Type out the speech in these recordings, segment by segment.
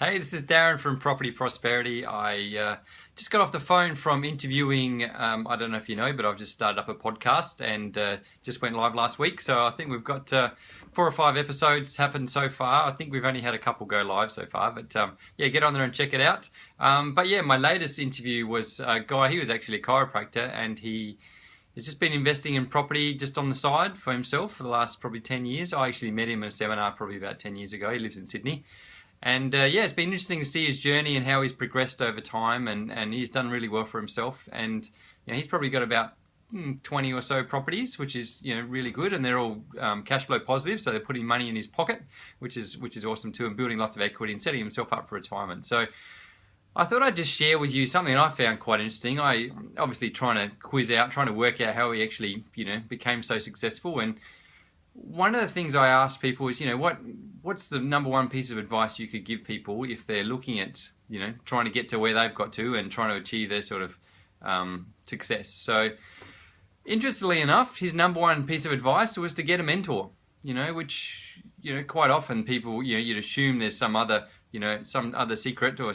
Hey, this is Darren from Property Prosperity. I just got off the phone from interviewing, I don't know if you know, but I've just started up a podcast and just went live last week. So I think we've got 4 or 5 episodes happened so far. I think we've only had a couple go live so far, but yeah, get on there and check it out. But yeah, my latest interview was a guy, he was actually a chiropractor, and he has just been investing in property just on the side for himself for the last probably 10 years. I actually met him at a seminar probably about 10 years ago. He lives in Sydney. And yeah, it's been interesting to see his journey and how he's progressed over time, and he's done really well for himself. And you know, he's probably got about 20 or so properties, which is really good, and they're all cash flow positive, so they're putting money in his pocket, which is awesome too, and building lots of equity and setting himself up for retirement. So I thought I'd just share with you something I found quite interesting. I obviously trying to work out how he actually became so successful. And one of the things I asked people is, what's the number one piece of advice you could give people if they're looking at, trying to get to where they've got to and trying to achieve their sort of success. So interestingly enough, his number one piece of advice was to get a mentor, which, quite often people, you'd assume there's some other secret or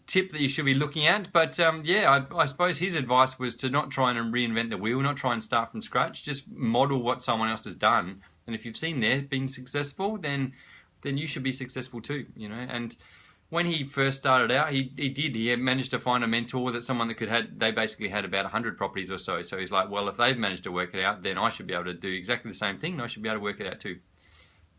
tip that you should be looking at. But yeah, I suppose his advice was to not try and reinvent the wheel, not try and start from scratch, just model what someone else has done. And if you've seen they're being successful, then you should be successful too, And when he first started out, he had managed to find a mentor, that someone that they basically had about 100 properties or so. So he's like, well, if they've managed to work it out, then I should be able to do exactly the same thing, and I should be able to work it out too.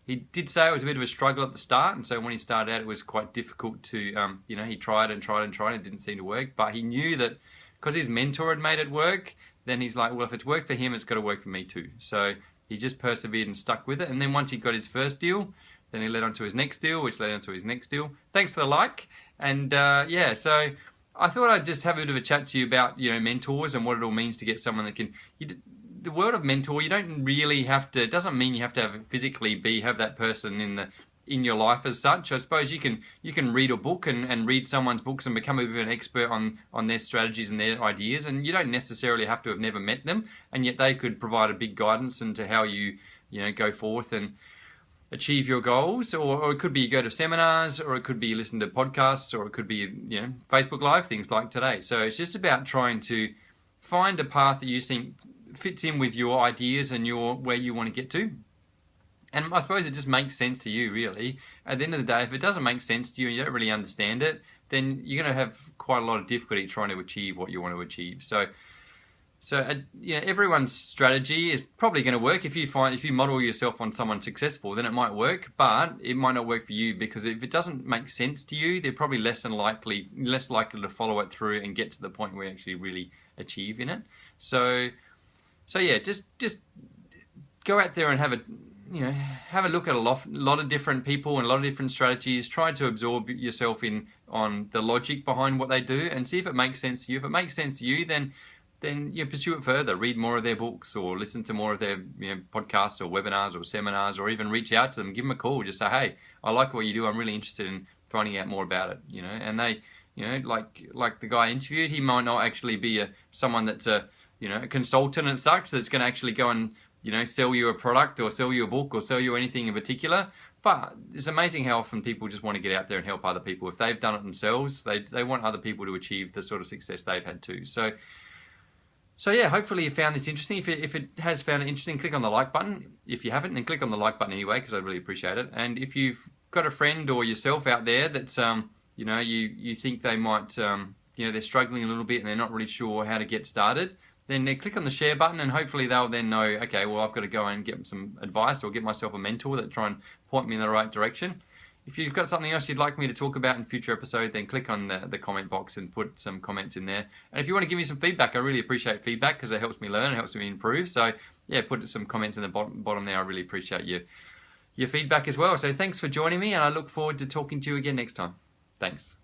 He did say it was a bit of a struggle at the start, and so when he started out, it was quite difficult to, he tried and it didn't seem to work. But he knew that because his mentor had made it work, then he's like, well, if it's worked for him, it's got to work for me too. So he just persevered and stuck with it. And then once he got his first deal, then he led on to his next deal, which led on to his next deal. Thanks for the like. And yeah, so I thought I'd just have a bit of a chat to you about, mentors and what it all means to get someone that can... The word of mentor, you don't really have to, it doesn't mean you have to have that person in your life as such. I suppose you can read a book and read someone's books and become a bit of an expert on their strategies and their ideas, and you don't necessarily have to have never met them, and yet they could provide a big guidance into how you go forth and achieve your goals. Or it could be you go to seminars, or it could be you listen to podcasts, or it could be Facebook Live, things like today. So it's just about trying to find a path that you think fits in with your ideas and where you want to get to. And I suppose it just makes sense to you, really. At the end of the day, if it doesn't make sense to you and you don't really understand it, then you're going to have quite a lot of difficulty trying to achieve what you want to achieve. So everyone's strategy is probably going to work. If you model yourself on someone successful, then it might work, but it might not work for you, because if it doesn't make sense to you, they're probably less likely to follow it through and get to the point where you actually really achieve in it. So yeah, just go out there and have a look at a lot of different people and a lot of different strategies. Try to absorb yourself on the logic behind what they do and see if it makes sense to you. If it makes sense to you, then you pursue it further. Read more of their books, or listen to more of their podcasts or webinars or seminars, or even reach out to them, give them a call. Just say, hey, I like what you do. I'm really interested in finding out more about it. And they, like the guy I interviewed, he might not actually be someone that's a consultant and such that's going to actually go and sell you a product or sell you a book or sell you anything in particular. But it's amazing how often people just want to get out there and help other people. If they've done it themselves, they want other people to achieve the sort of success they've had too. So yeah, hopefully you found this interesting. If it has found it interesting, click on the like button. If you haven't, then click on the like button anyway, because I'd really appreciate it. And if you've got a friend or yourself out there that's you think they might they're struggling a little bit and they're not really sure how to get started, then click on the share button, and hopefully they'll then know, okay, well, I've got to go and get some advice or get myself a mentor that try and point me in the right direction. If you've got something else you'd like me to talk about in future episode, then click on the comment box and put some comments in there. And if you want to give me some feedback, I really appreciate feedback, because it helps me learn, it helps me improve. So yeah, put some comments in the bottom there. I really appreciate your feedback as well. So thanks for joining me, and I look forward to talking to you again next time. Thanks.